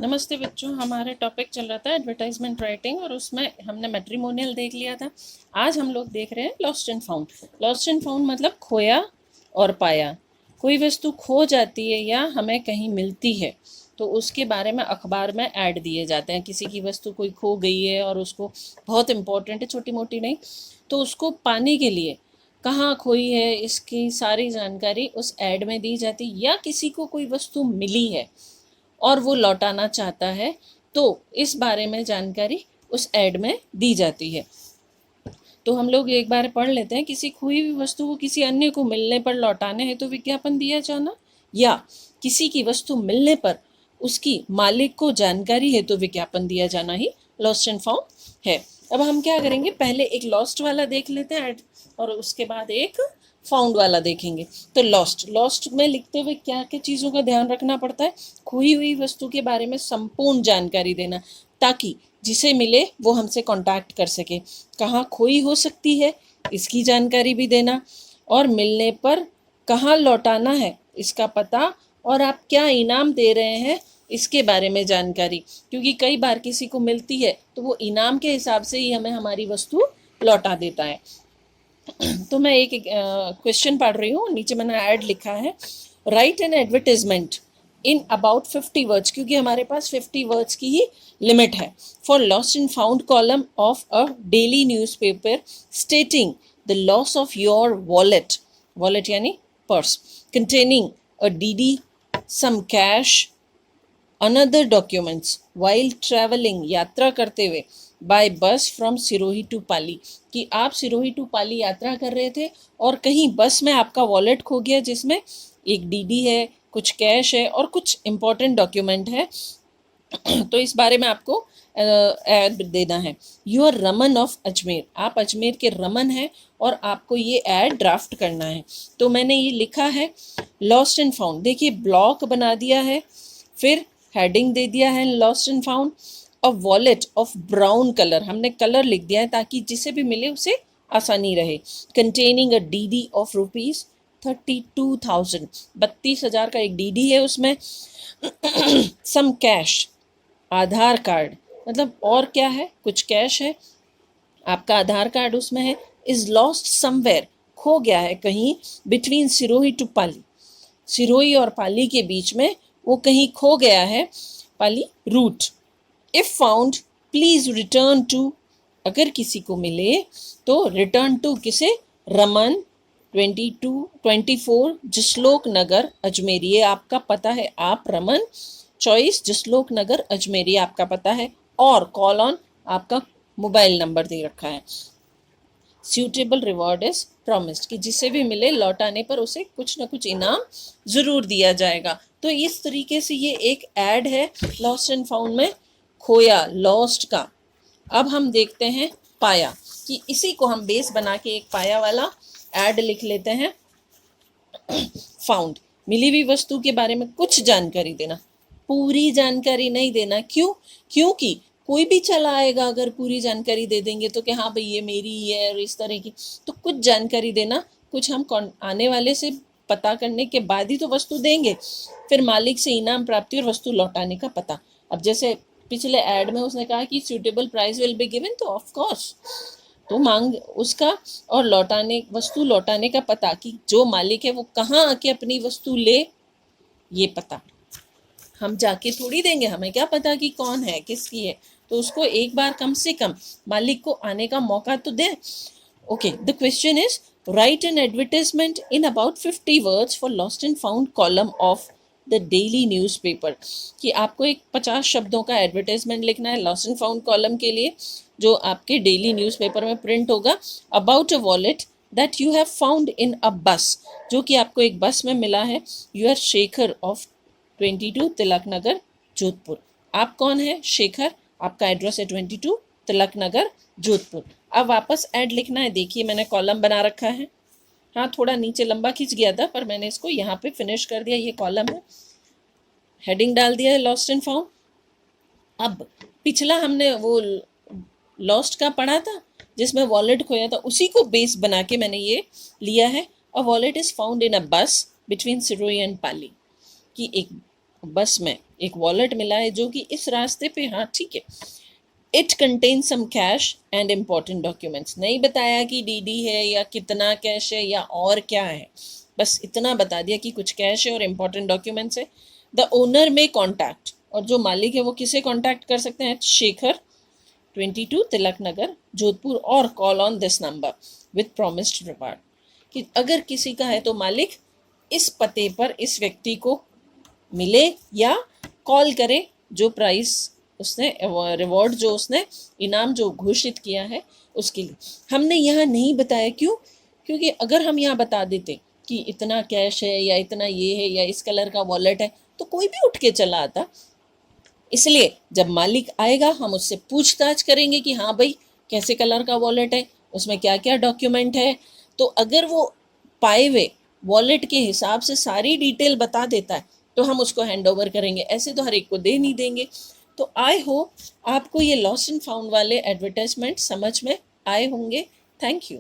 नमस्ते बच्चों, हमारे टॉपिक चल रहा था एडवर्टाइजमेंट राइटिंग और उसमें हमने मैट्रिमोनियल देख लिया था। आज हम लोग देख रहे हैं lost and found. Lost and found मतलब खोया और पाया। कोई वस्तु खो जाती है या हमें कहीं मिलती है तो उसके बारे में अखबार में ऐड दिए जाते हैं। किसी की वस्तु कोई खो गई है और उसको बहुत इम्पोर्टेंट है, छोटी मोटी नहीं, तो उसको पाने के लिए कहाँ खोई है इसकी सारी जानकारी उस ऐड में दी जाती है। या किसी को कोई वस्तु मिली है और वो लौटाना चाहता है तो इस बारे में जानकारी उस ऐड में दी जाती है। तो हम लोग एक बार पढ़ लेते हैं। किसी खोई हुई वस्तु को किसी अन्य को मिलने पर लौटाने है तो विज्ञापन दिया जाना, या किसी की वस्तु मिलने पर उसकी मालिक को जानकारी है तो विज्ञापन दिया जाना ही लॉस्ट एंड फाउंड है। अब हम क्या करेंगे, पहले एक लॉस्ट वाला देख लेते हैं और उसके बाद एक फाउंड वाला देखेंगे। तो लॉस्ट में लिखते हुए क्या क्या चीज़ों का ध्यान रखना पड़ता है। खोई हुई वस्तु के बारे में संपूर्ण जानकारी देना ताकि जिसे मिले वो हमसे कांटेक्ट कर सके। कहाँ खोई हो सकती है इसकी जानकारी भी देना, और मिलने पर कहाँ लौटाना है इसका पता, और आप क्या इनाम दे रहे हैं इसके बारे में जानकारी। क्योंकि कई बार किसी को मिलती है तो वो इनाम के हिसाब से ही हमें हमारी वस्तु लौटा देता है। तो मैं एक क्वेश्चन पढ़ रही हूँ, नीचे मैंने ऐड लिखा है, write an advertisement in about 50 words, क्योंकि हमारे पास 50 वर्ड्स की ही लिमिट है, for lost and found column of a daily newspaper stating the loss of your wallet, wallet यानी purse, containing a DD, some cash, another documents while travelling, यात्रा करते हुए, बाय बस फ्रॉम सिरोही टू पाली, कि आप सिरोही टू पाली यात्रा कर रहे थे और कहीं बस में आपका वॉलेट खो गया जिसमें एक डीडी है, कुछ कैश है और कुछ इम्पोर्टेंट डॉक्यूमेंट है। तो इस बारे में आपको ऐड देना है। You are Raman of Ajmer, आप अजमेर के रमन हैं और आपको ये ऐड ड्राफ्ट करना है। तो मैंने ये लिखा है लॉस्ट एंड फाउंड, देखिए ब्लॉक बना दिया है, फिर हेडिंग दे दिया है lost and found. A wallet of brown colour, हमने कलर लिख दिया है ताकि जिसे भी मिले उसे आसानी रहे। Containing a DD of rupees 32,000, 32,000 का एक डीडी है उसमें। सम कैश, आधार कार्ड, मतलब और क्या है, कुछ कैश है, आपका आधार कार्ड उसमें है। इज लॉस्ट समवेयर, खो गया है कहीं, बिटवीन सिरोही टू पाली, सिरोही और पाली के बीच में वो कहीं खो गया है, Pali route. If found please return to, अगर किसी को मिले तो रिटर्न टू किसे, रमन 24 जसलोक नगर अजमेर, ये आपका पता है, आप रमन चॉइस जसलोक नगर अजमेर, ये आपका पता है, और कॉल ऑन आपका मोबाइल नंबर दे रखा है। सूटेबल रिवॉर्ड इज प्रॉमिस्ड, कि जिसे भी मिले लौटाने पर उसे कुछ ना कुछ इनाम ज़रूर दिया जाएगा। तो इस तरीके से ये एक ऐड है लॉस्ट एंड फाउंड में, खोया लॉस्ट का। अब हम देखते हैं पाया, कि इसी को हम बेस बना के एक पाया वाला ऐड लिख लेते हैं। फाउंड, मिली हुई वस्तु के बारे में कुछ जानकारी देना, पूरी जानकारी नहीं देना। क्यों? क्योंकि कोई भी चला आएगा अगर पूरी जानकारी दे देंगे तो कि हाँ भाई ये मेरी ही है और इस तरह की। तो कुछ जानकारी देना, कुछ हम आने वाले से पता करने के बाद ही तो वस्तु देंगे। फिर मालिक से इनाम प्राप्ति और वस्तु लौटाने का पता। अब जैसे पिछले ऐड में उसने कहा कि suitable price will be given, तो ऑफ कोर्स तो मांग उसका, और लौटाने, वस्तु लौटाने का पता, कि जो मालिक है वो कहाँ आके अपनी वस्तु ले, ये पता। हम जाके थोड़ी देंगे, हमें क्या पता कि कौन है किसकी है, तो उसको एक बार कम से कम मालिक को आने का मौका तो दे। Okay, the question is write an advertisement in about 50 words for lost and found column of the daily newspaper, कि आपको एक 50 शब्दों का एडवर्टाइजमेंट लिखना है लॉस्ट एंड फाउंड कॉलम के लिए जो आपके डेली न्यूज़पेपर में प्रिंट होगा। About a wallet that you have found in a bus, जो कि आपको एक बस में मिला है। You are Shekhar of 22 Tilak Nagar Jodhpur, आप कौन है, शेखर, आपका एड्रेस है 22 तिलक नगर जोधपुर। अब वापस ऐड लिखना है, देखिए मैंने कॉलम बना रखा है, हाँ थोड़ा नीचे लंबा खींच गया था पर मैंने इसको यहाँ पे फिनिश कर दिया, ये कॉलम है, हेडिंग डाल दिया है लॉस्ट एंड फाउंड। अब पिछला हमने वो लॉस्ट का पढ़ा था जिसमें वॉलेट खोया था, उसी को बेस बना के मैंने ये लिया है। अ wallet is found in a बस बिटवीन सिरोही एंड पाली, कि एक बस में एक वॉलेट मिला है जो कि इस रास्ते पे, हाँ ठीक है, it contain some cash and important documents, नहीं बताया कि डीडी है या कितना कैश है या और क्या है, बस इतना बता दिया कि कुछ कैश है और इम्पॉर्टेंट डॉक्यूमेंट्स है। द ओनर में कॉन्टैक्ट, और जो मालिक है वो किसे कॉन्टैक्ट कर सकते हैं, शेखर 22 तिलक नगर जोधपुर, और call on this number with promised reward, कि अगर किसी का है तो मालिक इस पते पर इस व्यक्ति को मिले या कॉल करे, जो प्राइस उसने, रिवॉर्ड जो उसने, इनाम जो घोषित किया है उसके लिए। हमने यहाँ नहीं बताया, क्यों? क्योंकि अगर हम यहाँ बता देते कि इतना कैश है या इतना ये है या इस कलर का वॉलेट है तो कोई भी उठ के चला आता। इसलिए जब मालिक आएगा हम उससे पूछताछ करेंगे कि हाँ भाई कैसे कलर का वॉलेट है, उसमें क्या क्या डॉक्यूमेंट है। तो अगर वो पाए हुए वॉलेट के हिसाब से सारी डिटेल बता देता है तो हम उसको हैंड ओवर करेंगे, ऐसे तो हर एक को दे नहीं देंगे। तो आई होप आपको ये लॉस्ट एंड फाउंड वाले एडवर्टाइजमेंट समझ में आए होंगे। Thank you.